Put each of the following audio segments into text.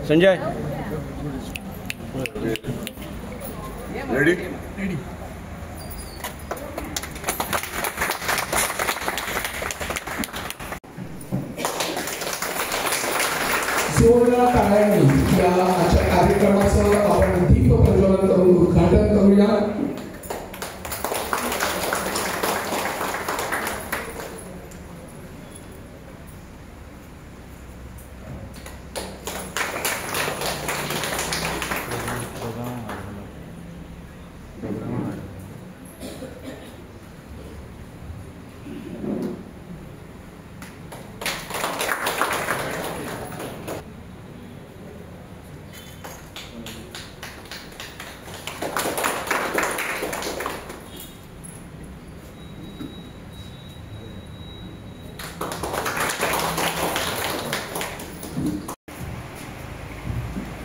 Sanjay ready जोरदार टाळ्यांनी या आजच्या कार्यक्रमाचं आपण दीप प्रज्वलन करून उद्घाटन करूया.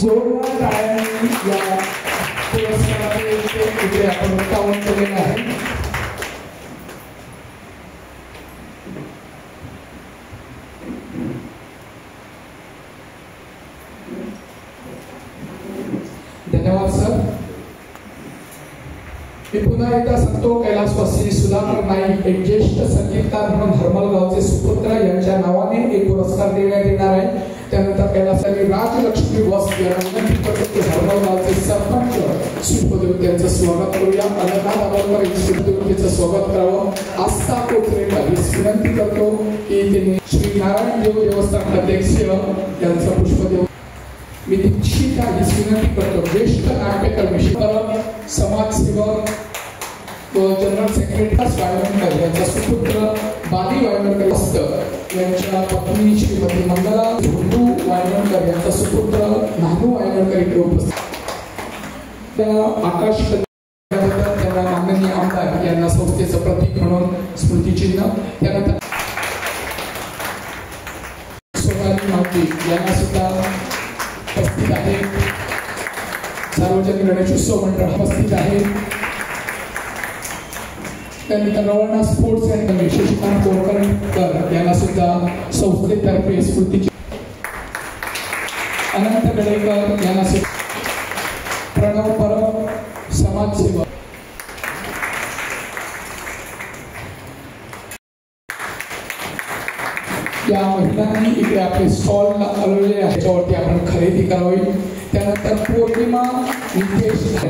जोरदार टाळ्यांनी या पुरस्काराचे इथे आपण उत्तावन केलेलं आहे. धन्यवाद सर. मी पुन्हा एकदा सांगतो, कैलासवासी सुधाकर नाईक एक ज्येष्ठ संगीतकार म्हणून हरमलगावचे सुपुत्र यांच्या नावाने एक पुरस्कार देण्यात येणार आहे. त्यानंतर कैलासाने राजलक्ष्मी वस यांना विनंती करतो की हरमलगावचे सरपंच सुपदेव यांचं स्वागत करूया. अलका दाभोलकर सुपदेवतेचं स्वागत करावं. आस्था कोचरेकर ही विनंती करतो की त्यांनी श्री नारायण देव देवस्थान अध्यक्ष यांचं पुष्पदेव. मी दीक्षिता ही विनंती करतो, ज्येष्ठ नाट्यकर्मी समाजसेवक व जनरल सेक्रेटरी वायवणकर यांचा सुपुत्र बाली वायवणकर यांच्या पत्नी श्रीमती मंगला झोंडू वायवणकर यांचा सुपुत्र नानू वायवणकर इथे उपस्थित. आकाश त्यांना माननीय आमदार यांना संस्थेचं प्रतीक म्हणून स्मृतिचिन्ह. त्यानंतर सोनाली मावती यांना सुद्धा उपस्थित आहे. सार्वजनिक गणेशोत्सव मंडळ उपस्थित आहे. त्यानंतर रवळना स्पोर्ट्स अँड शशिकांत कोरकर यांना सुद्धा संस्थेतर्फे स्मृती. अनंत गडेकर यांना सुद्धा. प्रणव परब समाजसेवक. या महिलांनी इकडे आपले स्टॉल लावलेले आहे, त्याच्यावरती आपण खरेदी करावी. त्यानंतर पौर्णिमा नितेश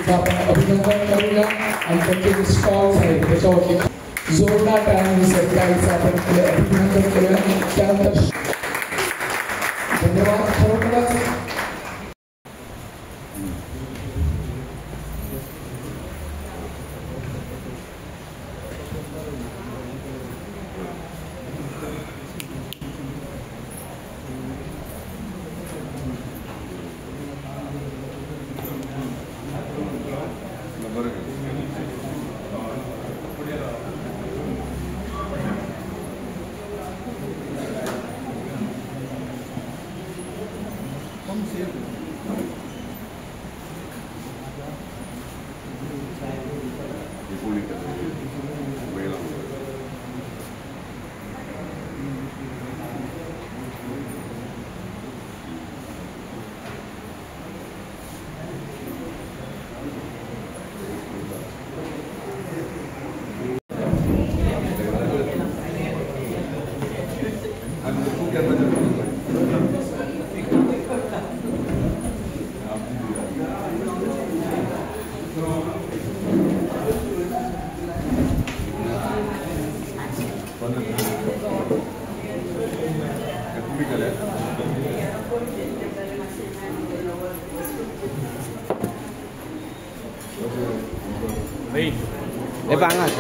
आपण अभिनंदन करूया आणि त्यांचे जे स्टॉल्स आहेत त्याच्यावरती जोरदार टाळ्यांनी सरकारचं आपण अभिनंदन करूया. त्यानंतर धन्यवाद. खरोखरच banget.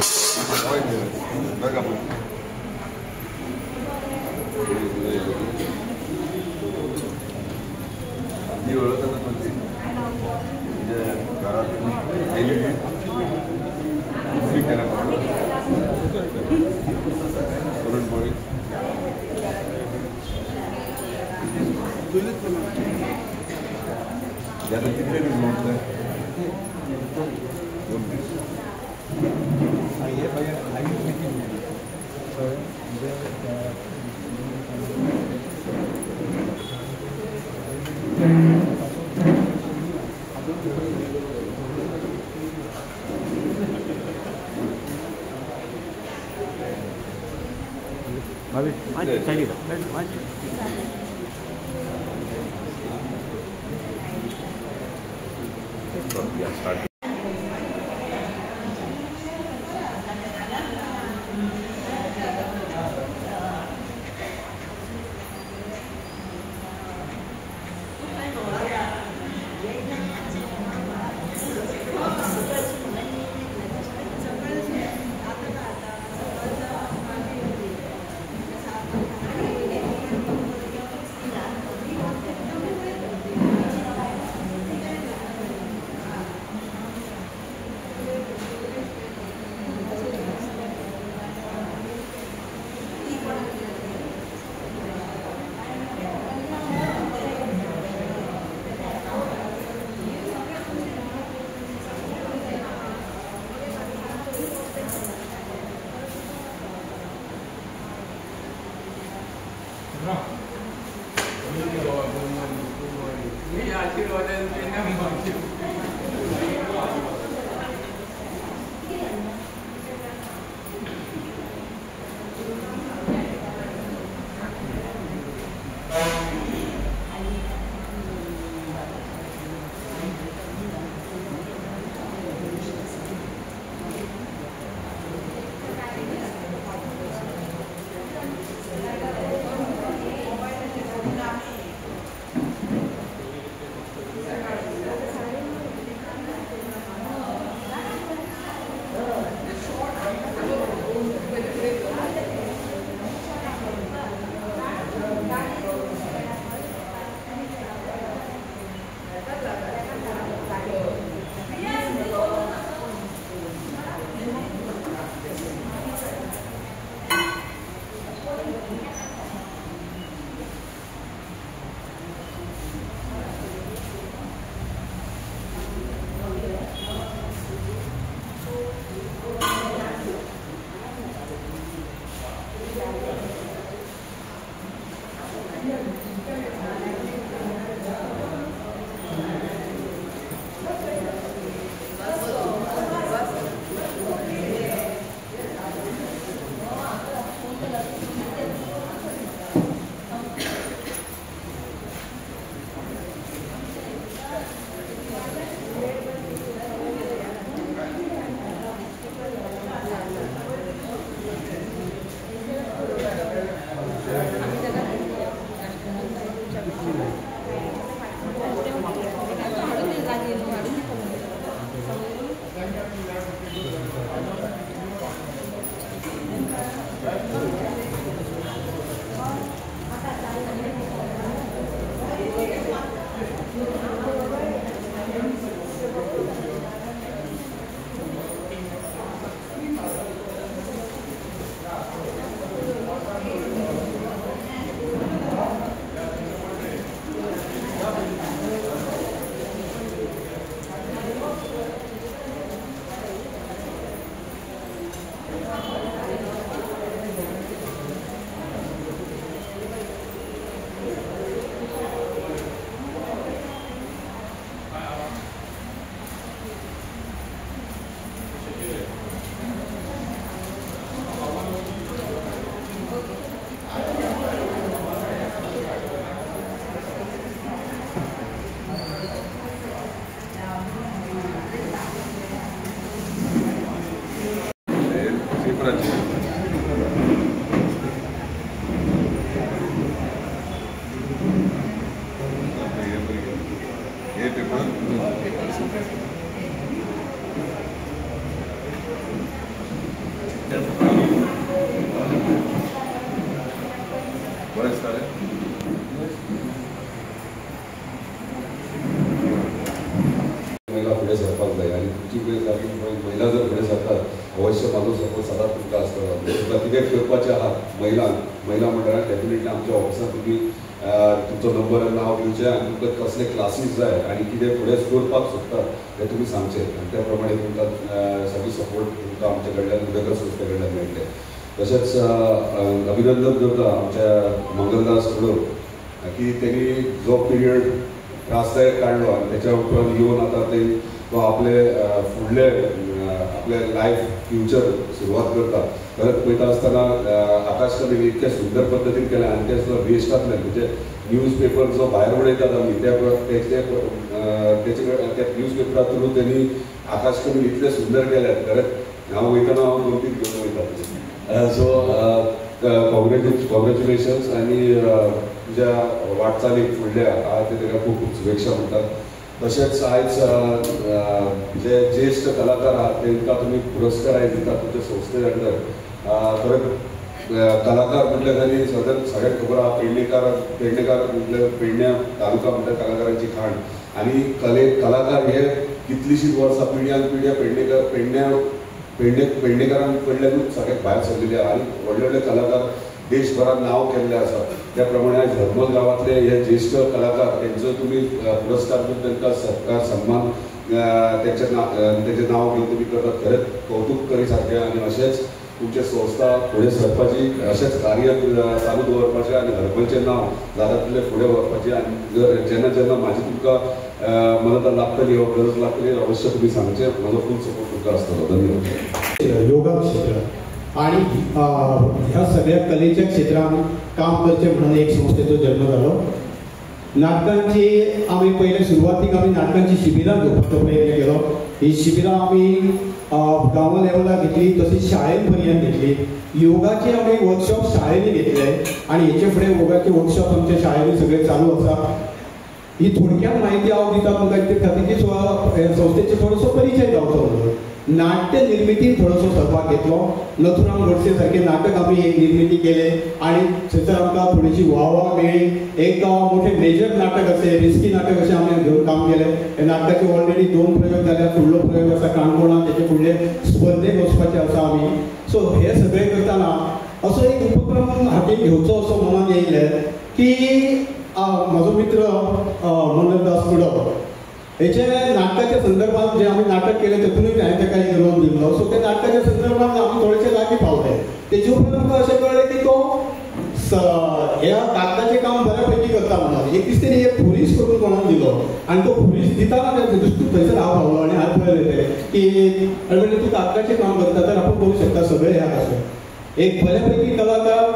Ya te महिला जर पुढे जातात अवश्य माझं सपोर्ट सदा तुमचा असतो. प्रतिभेत ठेवपाच्या आहात महिला मंडळात डेफिनेटली आमच्या ऑफिसात तुम्ही तुमचो नंबर आनी नांव दिवचें आनी तुमकां कसले क्लासीस जाय आनी कितें फुडें करपाक सोदता हें तुमी सांगचें आनी त्या प्रमाणे तुमकां सगळी सपोर्ट तुमकां आमचे कडल्यान उदयकर संस्थे कडल्यान मेळटलें. तशेंच अभिनंदन करता आमच्या मंगलदास कडून की तेणी जो पिरियड त्रासदायक काडलो आनी तेच्या उपरांत येवन आतां तो आपले फुडले आपले लायफ फ्युचर सुरवात करता. परत पळयता आसतना आकाश कमीन इतके सुंदर पद्दतीन केलें आनी तें सुद्दां वेस्टांतल्यान म्हणजे न्यूज पेपर जो भायर उडयतात आमी त्या न्यूज पेपरा थ्रू तेणी आकाश कमीन इतले सुंदर केल्यात. खरेंच हांव वयतना हांव 2-3 घेवन वयता. सो कॉंग्रेच्युलेशन्स आनी तुज्या वाटचालीक फुडल्या ताका खूब खूब शुभेच्छा म्हणटात. तशेंच आयज जे ज्येश्ठ कलाकार आहात तांकां तुमी पुरस्कार आयज दितात तुमच्या संस्थे अंडर. खरेंच कलाकार म्हटल्यार आनी सगळ्यांक खबर आहा पेडणेकार म्हटल्यार पेडण्या तालुका म्हटल्यार कलाकारांची खाण आनी कलाकार हे कितलींशींच वर्सां पिढ्यान पिढ्या पेडणेकारां कडल्यानूच सगळ्याक भायर सरलेले आहा आनी व्हडले व्हडले कलाकार देशभरात नांव केल्लें आसा. त्या प्रमाणे आयज हरमल गांवांतले हे ज्येश्ठ कलाकार तेंचो तुमी पुरस्कार दिवन तांकां सत्कार सन्मान तेंचें नांव घेवन तुमी करतात. खरेंच कौतूक करी सारकें आनी अशेंच तुमचे संस्था फुडें सरपाची अशेंच कार्य चालू दवरपाचें आनी हरमलचें नांव जाता तितलें फुडें व्हरपाचें आनी जेन्ना म्हाजी तुमकां मदत लागतली वा गरज लागतली अवश्य तुमी सांगचें. म्हजो फूल सपोर्ट तुमकां आसतलो. धन्यवाद. योगा क्षेत्र आणि ह्या सगळ्या कलेच्या क्षेत्रात काम करचे म्हणून एक संस्थेचो जन्म झालो. नाटकांची आम्ही पहिले सुरवातीक आम्ही नाटकांची शिबिरां घेवपाचो प्रयत्न केलो. ही शिबिरां आम्ही गांवा लेवलार घेतली तशीच शाळेन पर्यंत घेतली. योगाचे आम्ही वर्कशॉप शाळेंनी घेतले आणि हेचे फुडें योगाचे वर्कशॉप आमच्या शाळेंनी सगळे चालू आसा. ही थोडक्यात माहिती हांव दिता तुमकां ते खातीर की संस्थेचो थोडोसो परिचय जावचो म्हणून. नाट्य निर्मितीन थोडोसो सहभाग घेतलो. नथुराम गोडसे सारखे नाटक आम्ही एक निर्मिती केले आणि थंयसर आमकां थोडीशी वाह मेळ्ळी. एक मोठे मेजर नाटक असे रिस्की नाटक अशें आमी घेवन काम केलें. हे नाटकाचे ऑलरेडी 2 प्रयोग जाल्यात. फुडलो प्रयोग आसा काणकोणां तेचे फुडले स्पर्धेक वचपाचे आसा आमी. सो हे सगळे करतना असो एक उपक्रम हातीन घेवचो असो मनान येयलें की म्हजो मित्र मंगलदास कुडो हेचे नाटकाच्या संदर्भात जे आम्ही नाटक केले तेतूनच हांवें ताका एक रोल दिल्लो. सो त्या नाटकाच्या संदर्भात आमी थोडेशे लागीं पावले. तेचे उपरांत आमकां अशें कळ्ळें की तो ह्या कागदाचें काम बऱ्यापैकी करता म्हणून. एक दीस तेणी एक पुलीस करून कोणाक दिलो आणि तो पुलीस दिताना थंयसर हांव पावलो आनी हात पळयले की म्हणजे तूं कागदाचें काम करता तर आपूण करूं शकता सगळे ह्या अशें. एक बऱ्यापैकी कलाकार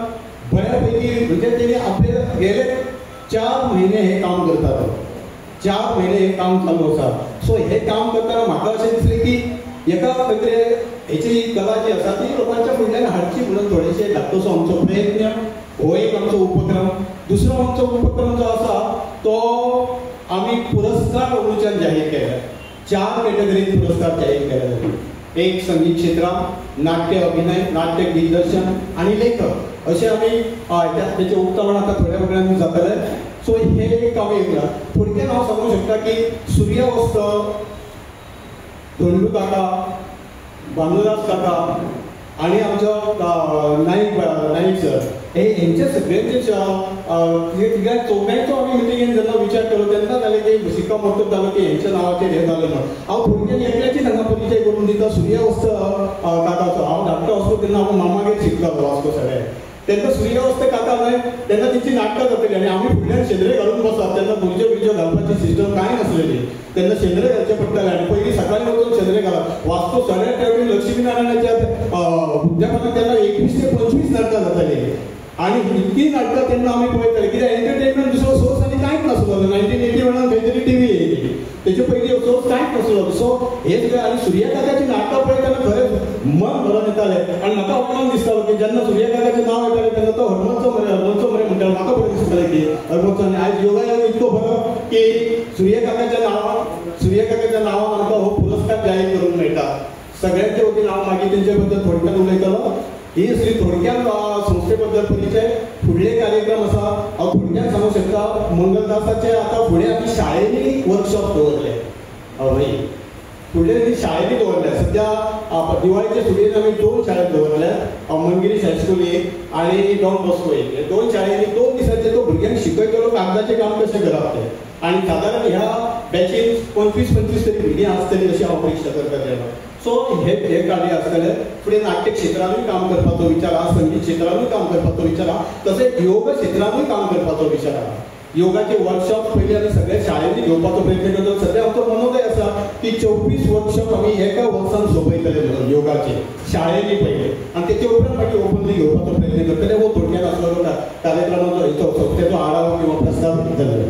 बऱ्यापैकी म्हणजे तेणी आपले गेले 4 महिने हे काम करता. 4 महिने हे काम चालू आसा. सो हे काम करतना म्हाका अशें दिसलें की एका खंय हेची कला जी आसा ती लोकांच्या फुडल्यान हाडची म्हणून थोडेशे धाकटोसो आमचो प्रयत्न हो एक आमचो उपक्रम. दुसरो आमचो उपक्रम जो आसा तो आमी पुरस्कार अंदूच्यान जाहीर केला. 4 कॅटेगरीन पुरस्कार जाहीर केले. एक संगीत क्षेत्रांत, नाट्य अभिनय, नाट्य दिग्दर्शन आणि लेखक असे आम्ही त्याचे उक्तावण आता थोड्या वेळान जातलें. सो हे एक काम येयला. थोडक्यात हांव सांगूं शकता की सूर्यवस्त, धोंडू काका, भानुदास काका आणि आमचो नाईक सर हेंचे सगळ्यांचे चौघांचो आमी मिटिंगेन जेन्ना विचार केलो तेन्ना जालें की शिक्कामोर्तब जालो की हेंच्या नांवाचेर हें जालें म्हणून. हांव थोडक्यात एकल्याचीच हांगा परिचय करून दिता सूर्यवस्त काकाचो. हांव धाकटो आसलो तेन्ना हांव मामागेर शिकतालो वास्को सगळे. तेन्ना सूर्यवस्त काका न्हय तेन्ना तेंची नाटकां जातली आनी आमी फुडल्यान शेंद्रे घालून बसप. तेन्ना भुरज्यो घालपाची सिस्टम कांय नासलेली. तेन्ना शेंद्रे घालचे पडटाले आनी पयलीं सकाळीं वचून शेंद्रे घालप. वास्को 8:30 लक्ष्मी नारायणाच्या उद्यापनाक तेन्ना 21 ते 25 नाटकां जातालीं आनी इतकी नाटकां तेन्ना आमी पळयताले कित्याक एंटरटेनमेंट दुसरो सोर्स आनी कांयच नासलो. 1981 खंय तरी टीव्ही येयली. तेचे पयलीं सोर्स कांयच नासलो. सो हे सगळें आनी सूर्य काकाची नाटकां पळयतना खरेंच मन भरून येतालें. आनी म्हाका अपमान दिसतालो की जेन्ना सूर्य काकाचें नांव येतालें तेन्ना तो हरमलचो मरे म्हणटालो. म्हाका बरें दिसतालें की हरमलचो. आनी आयज योगायोग इतको बरो की सूर्य काकाच्या नांवान आमकां हो पुरस्कार जाहीर करूंक मेळटा. सगळ्यांचे वतीन हांव मागीर तेंचे बद्दल थोडक्यात उलयतलो. ही असली थोडक्यात संस्थे बद्दल परिचय. फुडले कार्यक्रम आसा हांव थोडक्यात सांगूं शकता. मंगलदासाचे आतां फुडें आमी शाळेंनी वर्कशॉप दवरले. हय फुडले शाळेंनी दवरल्या. सध्या दिवाळीच्या सुटयेन आमी 2 शाळेत दवरल्या, मनगिरी हायस्कूल एक आणि डॉन बॉस्को एक. हे 2 शाळेंनी 2 दिसांचे तो भुरग्यांक शिकयतलो कागदाचें काम कशें करप तें. आणि साधारण ह्या बॅचीन 25-25 तरी भुरगीं आसतलीं अशी हांव अपेक्षा करता. सो हे कार्य आसतलें. फुडें नाट्य क्षेत्रानूय काम करपाचो विचार आहा, संगीत क्षेत्रानूय काम करपाचो विचार आहा, तशेंच योग क्षेत्रानूय काम करपाचो विचार आहा. योगाचे वर्कशॉप पयलीं आमी सगळ्या शाळेंनी घेवपाचो प्रयत्न करतो. सध्या आमचो मनोदय आसा की 24 वर्कशॉप आमी एका वर्सान सोंपयतले म्हणून योगाचे शाळेंनी पयले, आनी तेचे उपरांत मागीर ओपनली घेवपाचो प्रयत्न करतले. हो थोडक्यान आसलो कार्यक्रमाचो हेचो संस्थेचो आढावो किंवा प्रस्ताव दितले.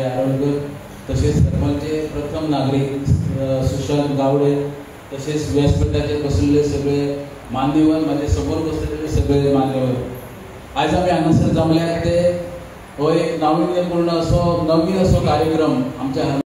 आरोग्य तसेच सरपंचचे प्रथम नागरिक सुशांत गावडे, तसेच व्यासपीठाचे बसलेले सगळे मान्यवर, माझे समोर बसलेले सगळे मान्यवर, आज आम्ही हांगासर जमल्यात ते हो एक नाविन्यपूर्ण असो नवीन असो कार्यक्रम आमच्या